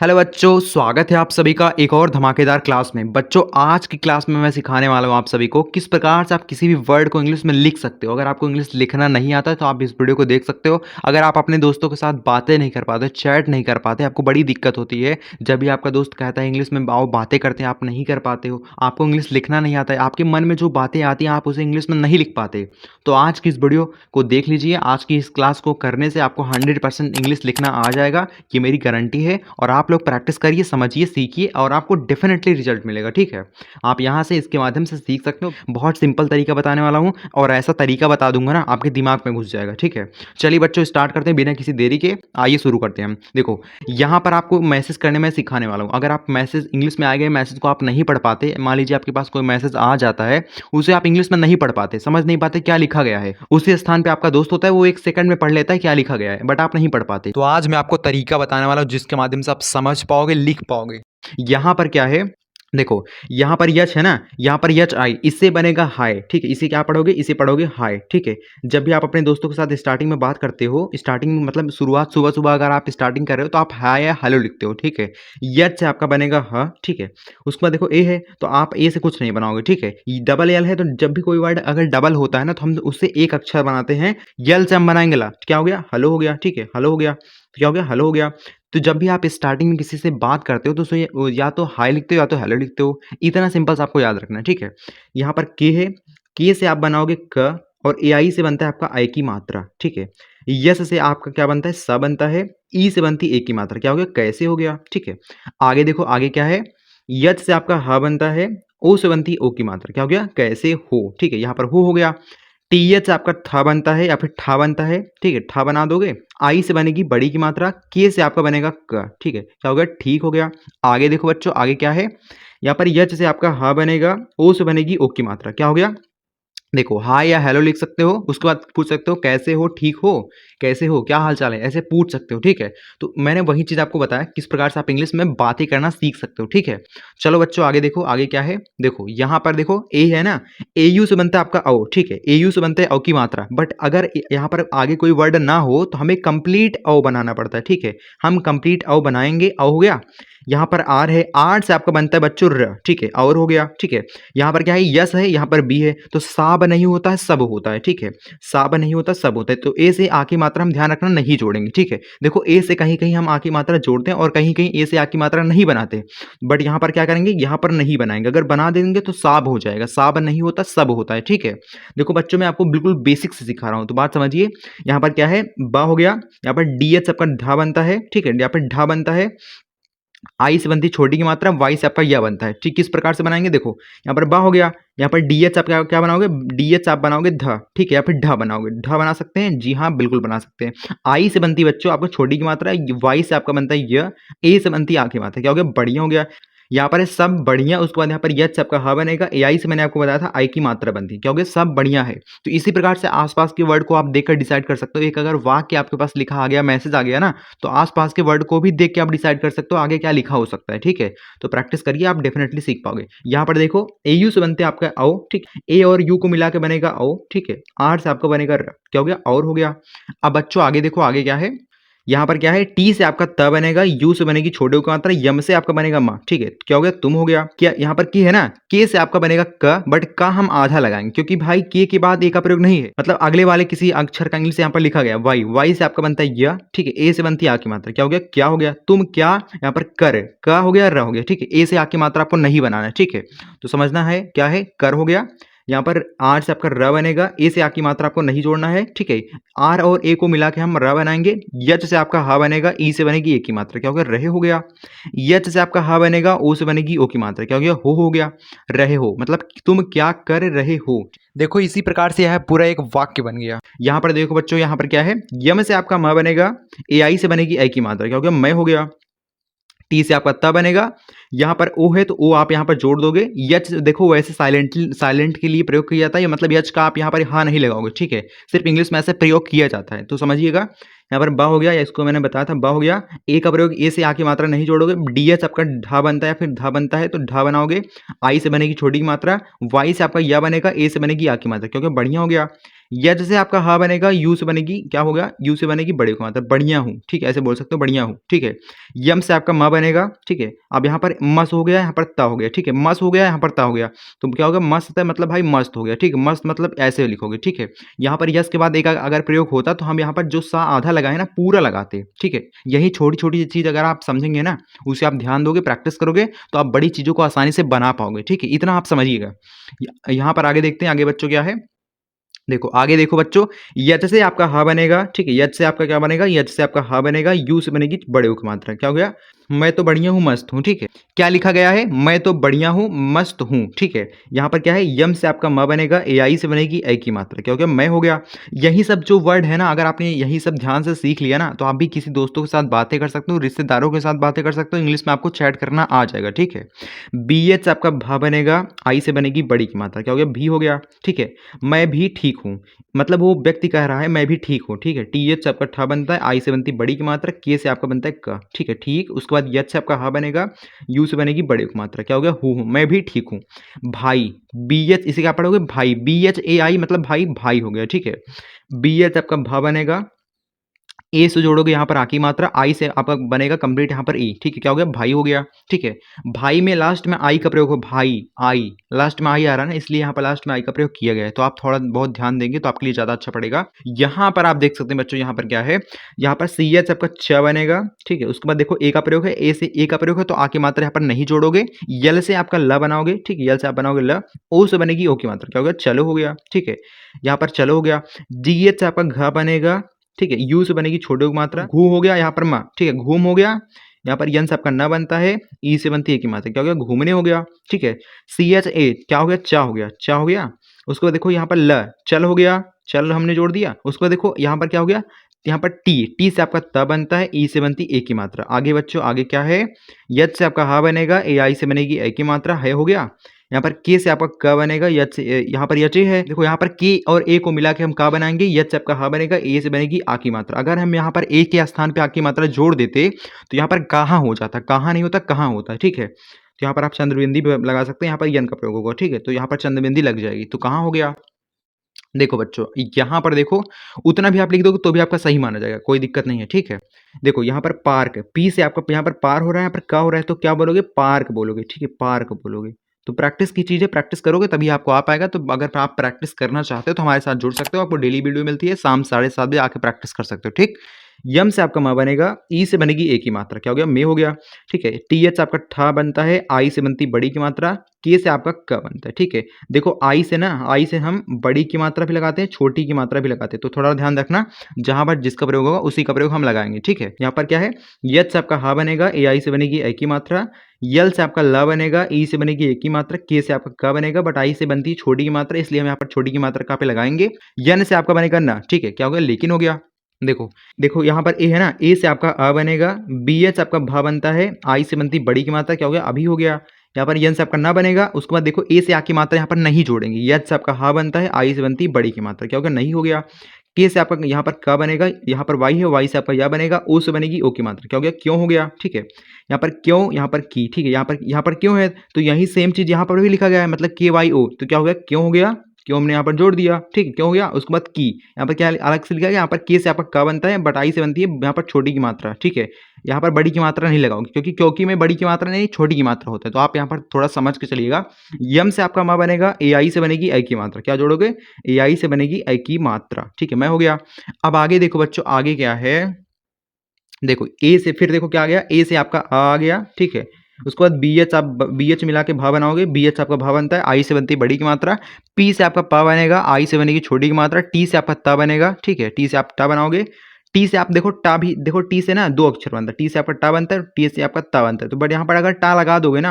Hello बच्चों, स्वागत है आप सभी का एक और धमाकेदार क्लास में। बच्चों, आज की क्लास में मैं सिखाने वाला हूँ आप सभी को किस प्रकार से आप किसी भी वर्ड को इंग्लिश में लिख सकते हो। अगर आपको इंग्लिश लिखना नहीं आता है तो आप इस वीडियो को देख सकते हो। अगर आप अपने दोस्तों के साथ बातें नहीं कर पाते, चैट नहीं कर पाते, आपको बड़ी दिक्कत होती है जब भी आपका दोस्त कहता है इंग्लिश में आओ बातें करते हैं, आप नहीं कर पाते हो, आपको इंग्लिश लिखना नहीं आता है, आपके मन में जो बातें आती हैं आप उसे इंग्लिश में नहीं लिख पाते, तो आज की इस वीडियो को देख लीजिए। आज की इस क्लास को करने से आपको 100% इंग्लिश लिखना आ जाएगा, ये मेरी गारंटी है। और आप लोग प्रैक्टिस करिए, समझिए, सीखिए और आपको डेफिनेटली रिजल्ट मिलेगा। ठीक है, आप यहाँ से इसके माध्यम से सीख सकते हो। बहुत सिंपल तरीका बताने वाला हूँ और ऐसा तरीका बता दूंगा ना आपके दिमाग में घुस जाएगा। ठीक है, चलिए बच्चों स्टार्ट करते हैं बिना किसी देरी के। आइए शुरू करते हैं हम। देखो, यहाँ पर आपको मैसेज करने में सिखाने वाला हूँ। अगर आप मैसेज इंग्लिश में आ गए मैसेज को आप नहीं पढ़ पाते, मान लीजिए आपके पास कोई मैसेज आ जाता है, उसे आप इंग्लिश में नहीं पढ़ पाते, समझ नहीं पाते क्या लिखा गया है, उसी स्थान पे आपका दोस्त होता है, वो 1 सेकंड में पढ़ लेता है क्या लिखा गया है, बट आप नहीं पढ़ पाते। तो आज मैं आपको तरीका बताने वाला हूँ जिसके माध्यम से आप समझ पाओगे, लिख पाओगे। यहाँ पर क्या है, देखो, यहाँ पर यच है ना, यहाँ पर यच आई, इससे बनेगा हाय। ठीक है, इसे क्या पढ़ोगे, इसे पढ़ोगे हाय। ठीक है, जब भी आप अपने दोस्तों के साथ स्टार्टिंग में बात करते हो, स्टार्टिंग में मतलब शुरुआत सुबह सुबह अगर आप स्टार्टिंग कर रहे हो तो आप हाय या हेलो लिखते हो। ठीक है, यच से आपका बनेगा ह। ठीक है, उसके बाद देखो ए है तो आप ए से कुछ नहीं बनाओगे। ठीक है, डबल एल है तो जब भी कोई वर्ड अगर डबल होता है ना तो हम उससे एक अक्षर बनाते हैं, यल से हम बनाएंगे ला, क्या हो गया, हेलो हो गया। ठीक है, हेलो हो गया तो क्या हो गया, हेलो हो गया। तो जब भी आप स्टार्टिंग में किसी से बात करते हो तो उसे या तो हाय लिखते हो या तो हेलो लिखते हो। इतना सिंपल सा आपको याद रखना है। ठीक है, यहाँ पर के है, के से आप बनाओगे क, और ए आई से बनता है आपका आई की मात्रा। ठीक है, यस से आपका क्या बनता है, स बनता है, ई से बनती ए की मात्रा, क्या हो गया, कैसे हो गया। ठीक है, आगे देखो, आगे क्या है, यच से आपका ह बनता है, ओ से बनती है ओ की मात्रा, क्या हो गया, कैसे हो। ठीक है, यहाँ पर हो गया। टीएच आपका था बनता है या फिर ठा बनता है। ठीक है, ठा बना दोगे, आई से बनेगी बड़ी की मात्रा, के से आपका बनेगा क। ठीक है, क्या हो गया, ठीक हो गया। आगे देखो बच्चों, आगे क्या है, यहाँ पर यच से आपका हा बनेगा, ओ से बनेगी ओ की मात्रा, क्या हो गया, देखो हाय या हेलो लिख सकते हो, उसके बाद पूछ सकते हो कैसे हो, ठीक हो, कैसे हो, क्या हाल चाल है, ऐसे पूछ सकते हो। ठीक है, तो मैंने वही चीज़ आपको बताया किस प्रकार से आप इंग्लिश में बातें करना सीख सकते हो। ठीक है, चलो बच्चों आगे देखो, आगे क्या है, देखो यहाँ पर देखो ए है ना, ए यू से बनता है आपका औ। ठीक है, ए यू से बनता है औ की मात्रा, बट अगर यहाँ पर आगे कोई वर्ड ना हो तो हमें कंप्लीट औ बनाना पड़ता है। ठीक है, हम कंप्लीट औ बनाएंगे, औ हो गया। यहाँ पर आर है, आर से आपका बनता है बच्चों र। ठीक है, और हो गया। ठीक है, यहाँ पर क्या है, यस है, यहाँ पर बी है, तो साब नहीं होता है, सब होता है। ठीक है, साब नहीं होता, सब होता है, तो ए से आ की मात्रा हम ध्यान रखना नहीं जोड़ेंगे। ठीक है, देखो ए से कहीं कहीं हम आ की मात्रा जोड़ते हैं और कहीं कहीं ए से आ की मात्रा नहीं बनाते, बट यहाँ पर क्या करेंगे, यहाँ पर नहीं बनाएंगे, अगर बना देंगे तो साब हो जाएगा, साब नहीं होता सब होता है। ठीक है, देखो बच्चों मैं आपको बिल्कुल बेसिक से सिखा रहा हूँ तो बात समझिए। यहाँ पर क्या है, बा हो गया, यहाँ पर डी एच आपका ढा बनता है। ठीक है, यहाँ पर ढा बनता है, आई से बनती है छोटी की मात्रा, वाई से आपका यह बनता है। ठीक, किस प्रकार से बनाएंगे, देखो यहाँ पर बा हो गया, यहाँ पर डी एच आप क्या बनाओगे, डी एच आप बनाओगे ध। ठीक है, या फिर ढ बनाओगे, ढ बना सकते हैं, जी हाँ बिल्कुल बना सकते हैं। आई से बनती है बच्चों आपको छोटी की मात्रा, वाई से आपका बनता है य, ए से बनती है आ की मात्रा, क्या हो गया, बढ़िया हो गया। यहाँ पर है सब बढ़िया, उसके बाद यहाँ पर यच आपका ह बनेगा, ए आई से मैंने आपको बताया था आई की मात्रा बनती है, क्या हो गया, सब बढ़िया है। तो इसी प्रकार से आसपास के वर्ड को आप देखकर डिसाइड कर सकते हो। एक अगर वाक्य आपके पास लिखा आ गया, मैसेज आ गया ना, तो आसपास के वर्ड को भी देख के आप डिसाइड कर सकते हो आगे क्या लिखा हो सकता है। ठीक है, तो प्रैक्टिस करिए, आप डेफिनेटली सीख पाओगे। यहाँ पर देखो ए यू से बनते हैं आपका औ। ठीक, ए और यू को मिला के बनेगा औ। ठीक है, आर से आपका बनेगा र, क्या हो गया, और हो गया। अब बच्चों आगे देखो, आगे क्या है, यहाँ पर क्या है, टी से आपका त बनेगा, यू से बनेगी छोटे की मात्रा, यम से आपका बनेगा मा। ठीक है, क्या हो गया, तुम हो गया। क्या यहाँ पर की है ना, के से आपका बनेगा क, बट का हम आधा लगाएंगे क्योंकि भाई के बाद ए का प्रयोग नहीं है, मतलब अगले वाले किसी अक्षर का इंग्लिश यहाँ पर लिखा गया, वाई, वाई से आपका बनता है य। ठीक है, ए से बनती है आ की मात्रा, क्या हो गया, क्या हो गया, तुम क्या, यहाँ पर कर, का हो गया, र हो गया। ठीक है, ए से आ की मात्रा आपको नहीं बनाना है। ठीक है, तो समझना है क्या है, कर हो गया। यहाँ पर आर से आपका र बनेगा, ए से आ की मात्रा आपको नहीं जोड़ना है। ठीक है, आर और ए को मिला के हम र बनाएंगे, यच से आपका ह बनेगा, ई से बनेगी ए की मात्रा, क्या हो गया, रहे हो गया। यच से आपका ह बनेगा, ओ से बनेगी ओ की मात्रा, क्या हो गया, हो गया। रहे हो मतलब तुम क्या कर रहे हो। देखो इसी प्रकार से यह पूरा एक वाक्य बन गया। यहाँ पर देखो बच्चों, यहाँ पर क्या है, यम से आपका म बनेगा, ए आई से बनेगी ए की मात्रा, क्या हो गया, मैं हो गया। टी से आपका त बनेगा, यहाँ पर ओ है तो ओ आप यहाँ पर जोड़ दोगे। यच देखो वैसे साइलेंट के लिए प्रयोग किया जाता है, मतलब यच का आप यहाँ पर हाँ नहीं लगाओगे, ठीक है। सिर्फ इंग्लिश में ऐसे प्रयोग किया जाता है, तो समझिएगा। यहाँ पर बा हो गया, या इसको मैंने बताया था बा हो गया। ए का प्रयोग ए से आ की मात्रा नहीं जोड़ोगे। डी एच आपका ढा बनता है, फिर धा बनता है तो ढा बनाओगे। आई से बनेगी छोटी की मात्रा। वाई से आपका या बनेगा, ए से बनेगी आ की मात्रा, क्योंकि बढ़िया हो गया। यज से आपका हा बनेगा, यू से बनेगी क्या हो गया, यू से बनेगी बड़े की मात्रा, बढ़िया हूँ, ठीक है, ऐसे बोल सकते हो बढ़िया हूँ, ठीक है। यम से आपका म बनेगा, ठीक है। अब यहाँ पर मस हो गया, यहाँ पर ता हो गया, ठीक है। मस हो गया, यहाँ पर ता हो गया, तो क्या होगा, मस्त है मतलब भाई मस्त हो गया, ठीक है। मस्त मतलब ऐसे लिखोगे, ठीक है। यहाँ पर यस के बाद एक अगर प्रयोग होता तो हम यहाँ पर जो सा आधा लगाए ना पूरा लगाते, ठीक है। यही छोटी छोटी चीज अगर आप समझेंगे ना, उसे आप ध्यान दोगे, प्रैक्टिस करोगे, तो आप बड़ी चीजों को आसानी से बना पाओगे, ठीक है। इतना आप समझिएगा। यहाँ पर आगे देखते हैं, आगे बच्चों क्या है। देखो आगे देखो बच्चों, यच से आपका हा बनेगा, ठीक है। यच से आपका क्या बनेगा, यच से आपका हा बनेगा, यू से बनेगी बड़े की मात्रा, क्या हो गया, मैं तो बढ़िया हूँ मस्त हूँ, ठीक है। क्या लिखा गया है, मैं तो बढ़िया हूँ मस्त हूँ, ठीक है। यहाँ पर क्या है, यम से आपका म बनेगा, ए आई से बनेगी ए की मात्रा, क्या हो गया, मैं हो गया। यही सब जो वर्ड है ना, अगर आपने यही सब ध्यान से सीख लिया ना, तो आप भी किसी दोस्तों के साथ बातें कर सकते हो, रिश्तेदारों के साथ बातें कर सकते हो, इंग्लिश में आपको चैट करना आ जाएगा, ठीक है। बी एच आपका भा बनेगा, आई से बनेगी बड़ी की मात्रा, क्या हो गया, भी हो गया, ठीक है। मैं भी ठीक हूँ, मतलब वो व्यक्ति कह रहा है मैं भी ठीक हूँ, ठीक है। टी एच से आपका ठा बनता है, आई से बनती है बड़ी की मात्रा, के से आपका बनता है क, ठीक है, ठीक। उसके बाद यच से आपका हा बनेगा, यू से बनेगी बड़े की मात्रा, क्या हो गया, हूँ, मैं भी ठीक हूँ। भाई, बी एच इसे क्या पढ़ोगे, भाई, बी एच ए आई मतलब भाई, भाई हो गया, ठीक है। बी एच आपका भा बनेगा, ए से जोड़ोगे यहाँ पर आ की मात्रा, आई से आपका बनेगा कंप्लीट यहाँ पर ई, ठीक है, क्या हो गया, भाई हो गया, ठीक है। भाई में लास्ट में आई का प्रयोग हो, भाई, आई, लास्ट में आई आ रहा है ना, इसलिए यहाँ पर लास्ट में आई का प्रयोग किया गया है। तो आप थोड़ा बहुत ध्यान देंगे तो आपके लिए ज़्यादा अच्छा पड़ेगा। यहाँ पर आप देख सकते हैं बच्चों, यहाँ पर क्या है, यहाँ पर सी एच आपका च बनेगा, ठीक है। उसके बाद देखो ए का प्रयोग है, ए से ए का प्रयोग है तो आ की मात्रा यहाँ पर नहीं जोड़ोगे। यल से आपका ल बनाओगे, ठीक है, यल से आप बनाओगे ल, ओ से बनेगी ओ की मात्रा, क्या हो गया, चलो हो गया, ठीक है। यहाँ पर चलो हो गया। डी एच से आपका घ बनेगा, ठीक है, यू से बनेगी छोटे की मात्रा, घू हो गया, यहाँ पर मा, ठीक है, घूम हो गया। यहाँ पर यन से आपका न बनता है, ई से बनती है की मात्रा, क्या हो गया, घूमने हो गया, ठीक है। सी एच ए क्या हो गया, चा हो गया, चा हो गया। उसके बाद देखो यहाँ पर ल, चल हो गया, चल हमने जोड़ दिया। उसके बाद देखो यहाँ पर क्या हो गया, यहाँ पर टी, टी से आपका त बनता है, ई से बनती ए की मात्रा। आगे बच्चों आगे क्या है, यच से आपका हा बनेगा, ए आई से बनेगी ए की मात्रा, है हो गया। यहाँ पर के से आपका क बनेगा, यच से यहाँ पर यच है, देखो यहाँ पर के और ए को मिला के हम का बनाएंगे, यच से आपका हा बनेगा, ए से बनेगी आ की मात्रा। अगर हम यहाँ पर ए के स्थान पे आ की मात्रा जोड़ देते तो यहाँ पर कहाँ हो जाता, कहाँ नहीं होता, कहाँ होता है, ठीक है। तो यहाँ पर आप चंद्रबिंदी भी लगा सकते हैं, यहाँ पर यन का प्रयोग होगा, ठीक है। तो यहाँ पर चंद्रबिंदी लग जाएगी, तो कहाँ हो गया। देखो बच्चों यहाँ पर देखो, उतना भी आप लिख दोगे तो भी आपका सही माना जाएगा, कोई दिक्कत नहीं है, ठीक है। देखो यहाँ पर पार्क, पी से आपका यहाँ पर पार हो रहा है, यहाँ पर का हो रहा है, तो क्या बोलोगे, पार्क बोलोगे, ठीक है, पार्क बोलोगे। तो प्रैक्टिस की चीज़ें प्रैक्टिस करोगे तभी आपको आ पाएगा। तो अगर आप प्रैक्टिस करना चाहते हो तो हमारे साथ जुड़ सकते हो, आपको डेली वीडियो मिलती है, शाम 7:30 बजे आके प्रैक्टिस कर सकते हो, ठीक। यम से आपका म बनेगा, ई से बनेगी ए की मात्रा, क्या हो गया, मे हो गया, ठीक है। टी एच आपका ठा बनता है, आई से बनती बड़ी की मात्रा, के से आपका क बनता है, ठीक है। देखो आई से ना, आई से हम बड़ी की मात्रा भी लगाते हैं, छोटी की मात्रा भी लगाते हैं, तो थोड़ा ध्यान रखना, जहां पर जिसका प्रयोग होगा उसी का प्रयोग हम लगाएंगे, ठीक है। यहाँ पर क्या है, यच से आपका हा बनेगा, ए आई से बनेगी ए की मात्रा, यल से आपका ल बनेगा, ई से बनेगी ए की मात्रा, के से आपका क बनेगा, बट आई से बनती है छोटी की मात्रा, इसलिए हम यहाँ पर छोटी की मात्रा का पे लगाएंगे। यन से आपका बनेगा ना, ठीक है, क्या हो गया, लेकिन हो गया। देखो देखो यहाँ पर ए है ना, ए से आपका अ बनेगा, बी एच आपका भा बनता है, आई से बनती बड़ी की मात्रा, क्या हो गया, अभी हो गया। यहाँ पर यन से आपका ना बनेगा, उसके बाद देखो ए से आ की मात्रा यहाँ पर नहीं जोड़ेंगे, यच से आपका हा बनता है, आई से बनती बड़ी की मात्रा, क्या हो गया, नहीं हो गया। के से आपका यहाँ पर क बनेगा, यहाँ पर वाई है, वाई से आपका या बनेगा, ओ से बनेगी ओ की मात्रा, क्या हो गया, क्यों हो गया, ठीक है। यहाँ पर क्यों, यहाँ पर की, ठीक है, यहाँ पर क्यों है, तो यही सेम चीज यहाँ पर भी लिखा गया है, मतलब के वाई ओ, तो क्या हो गया, क्यों हो गया, क्यों हमने यहाँ पर जोड़ दिया, ठीक है, क्यों हो गया। उसके बाद की, यहाँ पर क्या अलग से लिखा गया, यहाँ पर के से आपका का बनता है, बट आई से बनती है यहाँ पर छोटी की मात्रा, ठीक है। यहाँ पर बड़ी की मात्रा नहीं लगाओगे, क्योंकि में बड़ी की मात्रा नहीं छोटी की मात्रा होता है, तो आप यहाँ पर थोड़ा समझ के चलिएगा। यम से आपका मा बनेगा, ए आई से बनेगी ए की मात्रा, क्या जोड़ोगे, ए आई से बनेगी ए की मात्रा, ठीक है, मैं हो गया। अब आगे देखो बच्चों, आगे क्या है, देखो ए से फिर देखो क्या आ गया, ए से आपका आ गया, ठीक है। उसके बाद बी एच, आप बी एच मिला के भा बनाओगे, बी एच आपका भा बनता है, आई से बनती है बड़ी की मात्रा, पी से आपका पा बनेगा, आई से बनेगी छोटी की मात्रा, टी से आपका ता बनेगा, ठीक है, टी से आप टा बनाओगे। टी से आप देखो टा भी देखो, टी से ना दो अक्षर बनता है, टी से आपका टा बनता है, टी से आपका ता बनता है, तो बट यहाँ पर अगर टा लगा दोगे ना,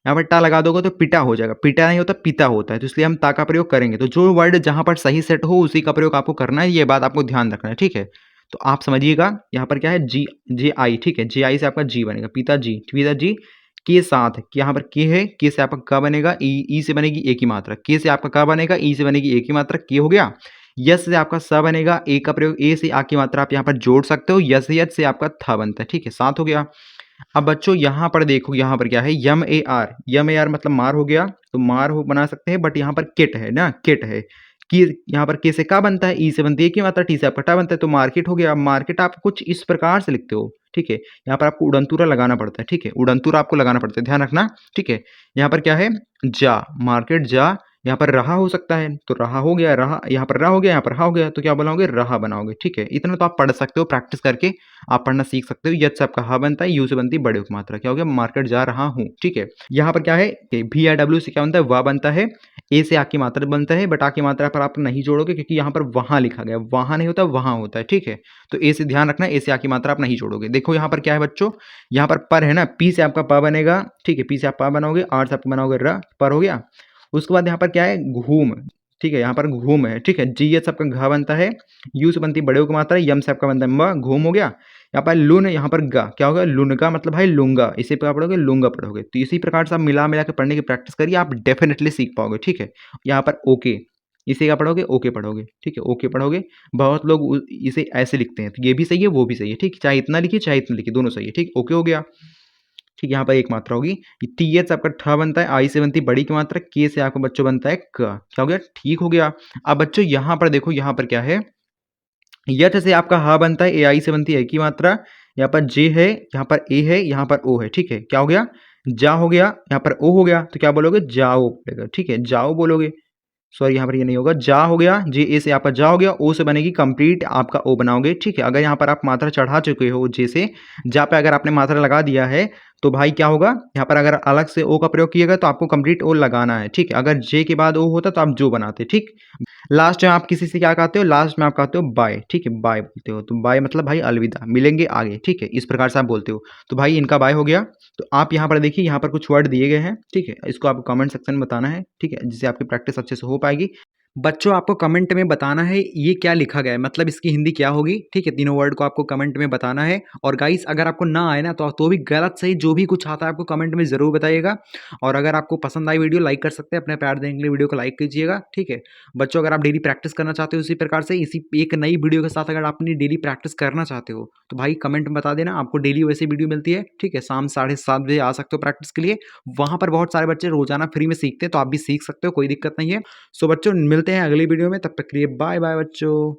यहाँ पर टा लगा दोगे तो पिटा हो जाएगा, पिटा नहीं होता पिता होता है, तो इसलिए हम ता का प्रयोग करेंगे। तो जो वर्ड जहां पर सही सेट हो उसी का प्रयोग आपको करना है, ये बात आपको ध्यान रखना है, ठीक है। तो आप समझिएगा, यहाँ पर क्या है, जी जे आई, ठीक है, जे आई से आपका जी बनेगा, पिताजी, पिताजी। के साथ, यहाँ पर के है, के से आपका क बनेगा, ई से बनेगी ए की मात्रा, के से आपका क बनेगा, ई से बनेगी ए की मात्रा, के हो गया। यस से आपका स बनेगा, ए का प्रयोग, ए से आ की मात्रा आप यहाँ पर जोड़ सकते हो, यस यच से आपका थ बनता है, ठीक है, 7 हो गया। अब बच्चों यहाँ पर देखो, यहाँ पर क्या है, यम ए आर मतलब मार हो गया, तो मार हो बना सकते हैं, बट यहाँ पर किट है ना, किट है कि यहाँ पर के से का बनता है, ई से बनती है की मात्रा, टी से आपका टा बनता है, तो मार्केट हो गया। मार्केट आप कुछ इस प्रकार से लिखते हो, ठीक है, यहाँ पर आपको उड़नतूरा लगाना पड़ता है, ठीक है, उड़नतूरा आपको लगाना पड़ता है, ध्यान रखना, ठीक है। यहाँ पर क्या है, जा, मार्केट जा, यहाँ पर रहा हो सकता है, तो रहा हो गया, रहा यहाँ पर रहा हो गया, यहाँ पर रहा हो गया, तो क्या बनाओगे, रहा बनाओगे, ठीक है। इतना तो आप पढ़ सकते हो, प्रैक्टिस करके आप पढ़ना सीख सकते हो। यच से आपका हा बनता है, यू से बनती है बड़े की मात्रा, क्या हो गया, मार्केट जा रहा हूँ, ठीक है। यहाँ पर क्या है, भी या डब्ल्यू से क्या बनता है, वाह बनता है, ए से आ की मात्रा बनता है, बट आ की मात्रा पर आप नहीं जोड़ोगे क्योंकि यहाँ पर वहां लिखा गया, वहां नहीं होता, वहां होता है, ठीक है। तो ए से ध्यान रखना, ए से आ की मात्रा आप नहीं जोड़ोगे। देखो यहाँ पर क्या है बच्चों, यहाँ पर है ना, पी से आपका प बनेगा, ठीक है, पी से आप पा बनाओगे, आर से आप बनाओगे र, पर हो गया। उसके बाद यहाँ पर क्या है, घूम, ठीक है, यहाँ पर घूम है, ठीक है, जी एच आपका घ बनता है, यू से बनती है बड़े की मात्रा, यम से आपका बनता है म, घूम हो गया। यहाँ पर लुन, यहाँ पर गा, क्या होगा, लुन का मतलब भाई लूंगा, इसी प्रकार पढ़ोगे, लूंगा पढ़ोगे। तो इसी प्रकार से आप मिला मिला के पढ़ने की प्रैक्टिस करिए, आप डेफिनेटली सीख पाओगे, ठीक है। यहाँ पर ओके, इसे क्या पढ़ोगे, ओके पढ़ोगे, ठीक है, ओके पढ़ोगे। बहुत लोग इसे ऐसे लिखते हैं, तो ये भी सही है, वो भी सही है, ठीक, चाहे इतना लिखिए चाहे इतना लिखिए, दोनों सही है, ठीक, ओके हो गया। ठीक, यहाँ पर एक मात्रा होगी, टी एच आपका ठ बनता है, आई से बनती है बड़ी की मात्रा, के से आपका बच्चों बनता है क, क्या हो गया, ठीक हो गया। अब बच्चों यहाँ पर देखो, यहाँ पर क्या है, यठ से आपका हा बनता है, ए आई से बनती है ए की मात्रा, यहाँ पर जे है, यहाँ पर ए है, यहाँ पर ओ है, ठीक है, क्या हो गया, जा हो गया, यहाँ पर ओ हो गया, तो क्या बोलोगे, जाओ बोलेगा, ठीक है, जाओ बोलोगे। सॉरी यहाँ पर ये नहीं होगा, जा हो गया, जे ए से आपका जा हो गया, ओ से बनेगी कंप्लीट आपका ओ बनाओगे, ठीक है। अगर यहाँ पर आप मात्रा चढ़ा चुके हो, जे से जा पे अगर आपने मात्रा लगा दिया है, तो भाई क्या होगा, यहाँ पर अगर अलग से ओ का प्रयोग किएगा तो आपको कंप्लीट ओ लगाना है, ठीक है। अगर जे के बाद ओ होता तो आप जो बनाते, ठीक। लास्ट में आप किसी से क्या कहते हो, लास्ट में आप कहते हो बाय, ठीक है, बाय बोलते हो, तो बाय मतलब भाई अलविदा, मिलेंगे आगे, ठीक है, इस प्रकार से आप बोलते हो। तो भाई इनका बाय हो गया। तो आप यहाँ पर देखिए, यहाँ पर कुछ वर्ड दिए गए हैं, ठीक है, इसको आपको कमेंट सेक्शन में बताना है, ठीक है, जिससे आपकी प्रैक्टिस अच्छे से हो पाएगी। बच्चों आपको कमेंट में बताना है ये क्या लिखा गया है, मतलब इसकी हिंदी क्या होगी, ठीक है, तीनों वर्ड को आपको कमेंट में बताना है। और गाइस अगर आपको ना आए ना तो भी गलत सही जो भी कुछ आता है आपको कमेंट में ज़रूर बताइएगा। और अगर आपको पसंद आई वीडियो, लाइक कर सकते हैं, अपने प्यार देने के लिए वीडियो को लाइक कीजिएगा, ठीक है। बच्चों अगर आप डेली प्रैक्टिस करना चाहते हो इसी प्रकार से, इसी एक नई वीडियो के साथ अगर आप अपनी डेली प्रैक्टिस करना चाहते हो तो भाई कमेंट में बता देना, आपको डेली वैसे वीडियो मिलती है, ठीक है, शाम 7:30 बजे आ सकते हो प्रैक्टिस के लिए। वहाँ पर बहुत सारे बच्चे रोजाना फ्री में सीखते हैं, तो आप भी सीख सकते हो, कोई दिक्कत नहीं है। सो बच्चों मिलते हैं अगली वीडियो में, तब तक के लिए बाय बाय बच्चों।